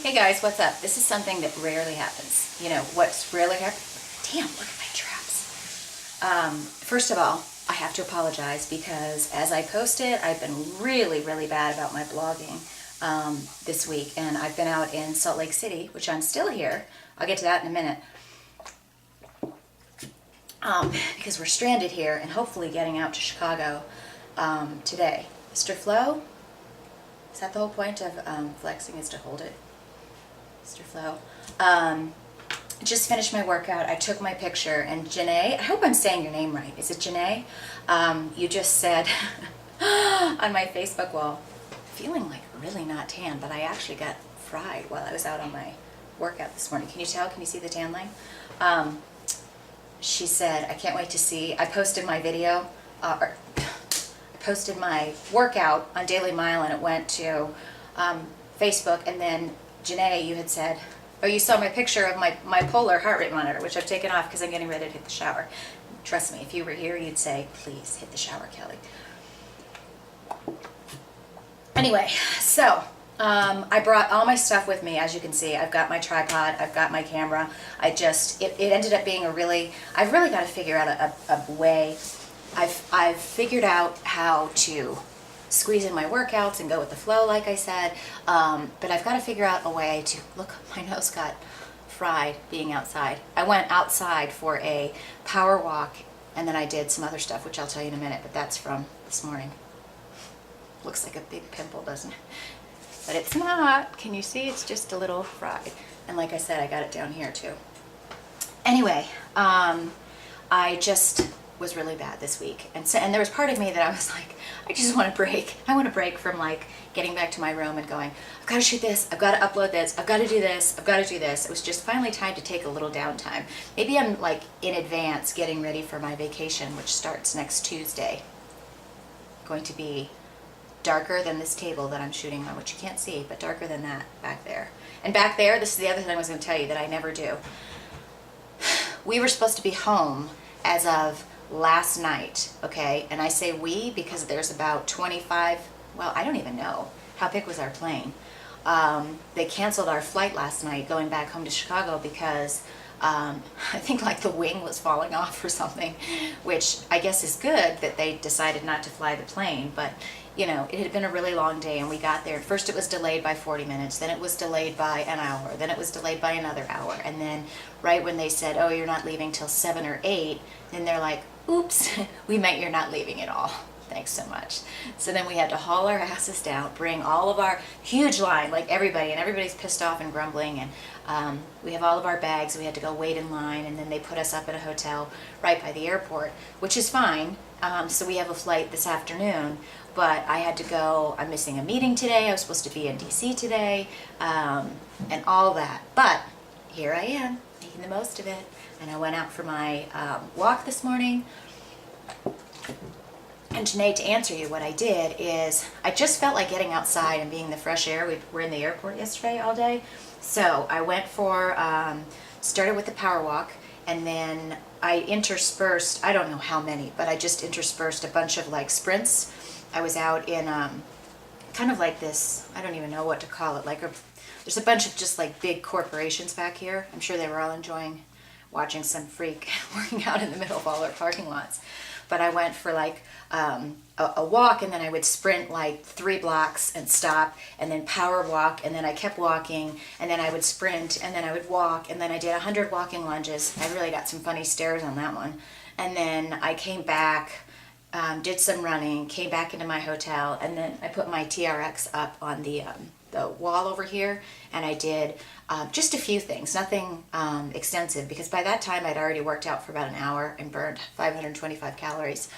Hey guys, what's up? This is something that rarely happens. You know, what's rarely happens? Damn, look at my traps. First of all, I have to apologize because as I posted, I've been really, really bad about my blogging this week. And I've been out in Salt Lake City, which I'm still here. I'll get to that in a minute. Because we're stranded here and hopefully getting out to Chicago today. Mr. Flo? Is that the whole point of flexing, is to hold it? Mr. Flo. Just finished my workout. I took my picture, and Janae, I hope I'm saying your name right. Is it Janae? You just said on my Facebook wall, feeling like really not tan, but I actually got fried while I was out on my workout this morning. Can you tell? Can you see the tan line? She said, I can't wait to see. I posted my video, posted my workout on Daily Mile, and it went to Facebook, and then Janae, you had said, oh, you saw my picture of my polar heart rate monitor, which I've taken off because I'm getting ready to hit the shower. Trust me, if you were here, you'd say, please hit the shower, Kelly. Anyway, so I brought all my stuff with me. As you can see, I've got my tripod, I've got my camera. It ended up being I've really got to figure out a way. I've figured out how to squeeze in my workouts and go with the flow, like I said, but I've got to figure out a way to, look, my nose got fried being outside. I went outside for a power walk, and then I did some other stuff, which I'll tell you in a minute, but that's from this morning. Looks like a big pimple, doesn't it? But it's not. Can you see? It's just a little fried. And like I said, I got it down here too. Anyway, I just was really bad this week, and there was part of me that I was like, I just want a break. I want a break from like getting back to my room and going, I've got to shoot this, I've got to upload this, I've got to do this, I've got to do this. It was just finally time to take a little downtime. Maybe I'm like in advance getting ready for my vacation, which starts next Tuesday. Going to be darker than this table that I'm shooting on, which you can't see, but darker than that back there. And back there, this is the other thing I was going to tell you that I never do. We were supposed to be home as of last night, okay? And I say we because there's about 25, well, I don't even know. How big was our plane? They canceled our flight last night going back home to Chicago because I think like the wing was falling off or something, which I guess is good that they decided not to fly the plane, but you know, it had been a really long day, and we got there. First it was delayed by 40 minutes, then it was delayed by an hour, then it was delayed by another hour, and then right when they said, oh, you're not leaving till 7 or 8, then they're like, oops, we meant you're not leaving at all. Thanks so much. So then we had to haul our asses down, bring all of our huge line, like everybody, and everybody's pissed off and grumbling, and we have all of our bags. We had to go wait in line, and then they put us up at a hotel right by the airport, which is fine. So we have a flight this afternoon, but I had to go. I'm missing a meeting today. I was supposed to be in DC today, and all that. But here I am, making the most of it. And I went out for my walk this morning. And Janae, to answer you, what I did is I just felt like getting outside and being in the fresh air. We were in the airport yesterday all day. So I went for, started with the power walk, and then I interspersed, I don't know how many, but I just interspersed a bunch of like sprints. I was out in kind of like this, I don't even know what to call it, like there's a bunch of just like big corporations back here. I'm sure they were all enjoying watching some freak working out in the middle of all our parking lots. But I went for like a walk, and then I would sprint like 3 blocks and stop, and then power walk, and then I kept walking, and then I would sprint, and then I would walk, and then I did 100 walking lunges. I really got some funny stares on that one. And then I came back, did some running, came back into my hotel, and then I put my TRX up on the wall over here, and I did just a few things, nothing extensive, because by that time I'd already worked out for about an hour and burned 525 calories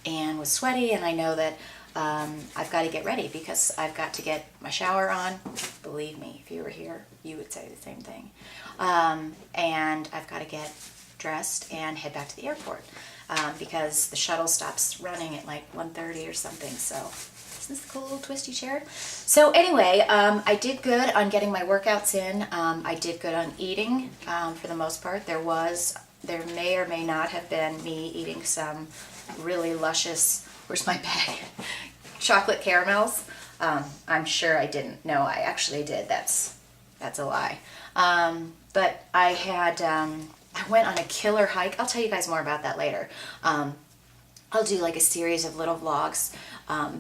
and was sweaty, and I know that I've got to get ready because I've got to get my shower on. Believe me, if you were here, you would say the same thing. And I've got to get dressed and head back to the airport because the shuttle stops running at like 1:30 or something, so isn't this a cool little twisty chair? So anyway, I did good on getting my workouts in. I did good on eating for the most part. There may or may not have been me eating some really luscious, where's my bag? Chocolate caramels. I'm sure I didn't. No, I actually did. That's a lie. But I had, I went on a killer hike. I'll tell you guys more about that later. I'll do like a series of little vlogs,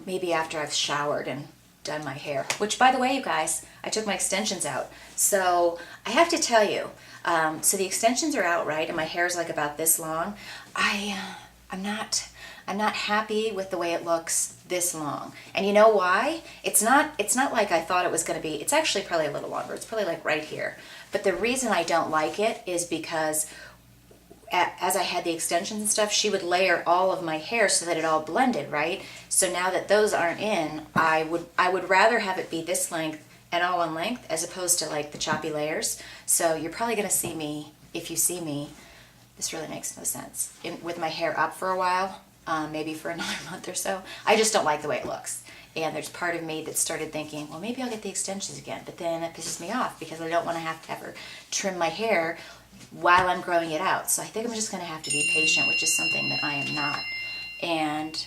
maybe after I've showered and done my hair. Which, by the way, you guys, I took my extensions out. So I have to tell you, so the extensions are out, right? And my hair is like about this long. I'm not happy with the way it looks this long. And you know why? It's not like I thought it was going to be. It's actually probably a little longer. It's probably like right here. But the reason I don't like it is because as I had the extensions and stuff, she would layer all of my hair so that it all blended, right? So now that those aren't in, I would rather have it be this length and all one length as opposed to like the choppy layers. So you're probably going to see me, if you see me, this really makes no sense, with my hair up for a while, maybe for another month or so. I just don't like the way it looks. And there's part of me that started thinking, well, maybe I'll get the extensions again. But then it pisses me off because I don't want to have to ever trim my hair while I'm growing it out. So I think I'm just going to have to be patient, which is something that I am not. And,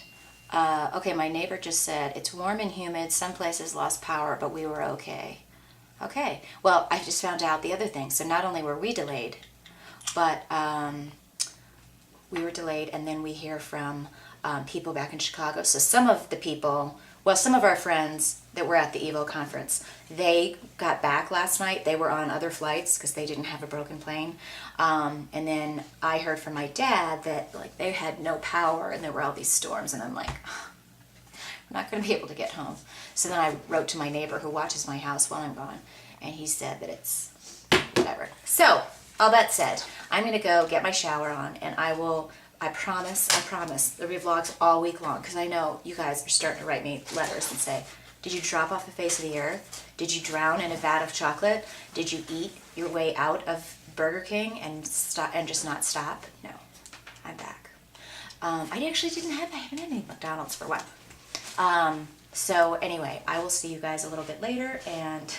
okay, my neighbor just said, it's warm and humid. Some places lost power, but we were okay. Okay. Well, I just found out the other thing. So not only were we delayed, but we were delayed, and then we hear from people back in Chicago. So some of the people, well, some of our friends that were at the EVO conference, they got back last night. They were on other flights because they didn't have a broken plane. And then I heard from my dad that like they had no power and there were all these storms, and I'm like, we're not going to be able to get home. So then I wrote to my neighbor who watches my house while I'm gone, and he said that it's whatever. So all that said, I'm going to go get my shower on, and I promise, there'll be vlogs all week long, because I know you guys are starting to write me letters and say, did you drop off the face of the earth? Did you drown in a vat of chocolate? Did you eat your way out of Burger King and just not stop? No, I'm back. I actually haven't had any McDonald's for a while. So anyway, I will see you guys a little bit later, and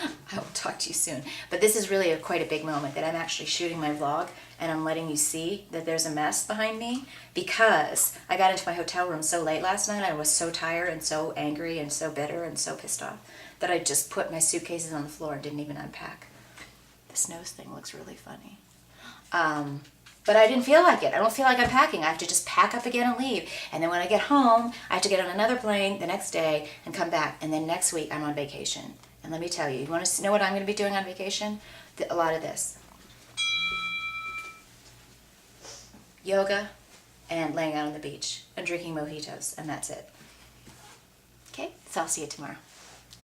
I will talk to you soon. But this is really quite a big moment that I'm actually shooting my vlog and I'm letting you see that there's a mess behind me, because I got into my hotel room so late last night. I was so tired and so angry and so bitter and so pissed off that I just put my suitcases on the floor and didn't even unpack. This nose thing looks really funny. But I didn't feel like it. I don't feel like unpacking. I have to just pack up again and leave. And then when I get home, I have to get on another plane the next day and come back. And then next week I'm on vacation. And let me tell you, you want to know what I'm going to be doing on vacation? A lot of this. Yoga and laying out on the beach and drinking mojitos, and that's it. Okay, so I'll see you tomorrow.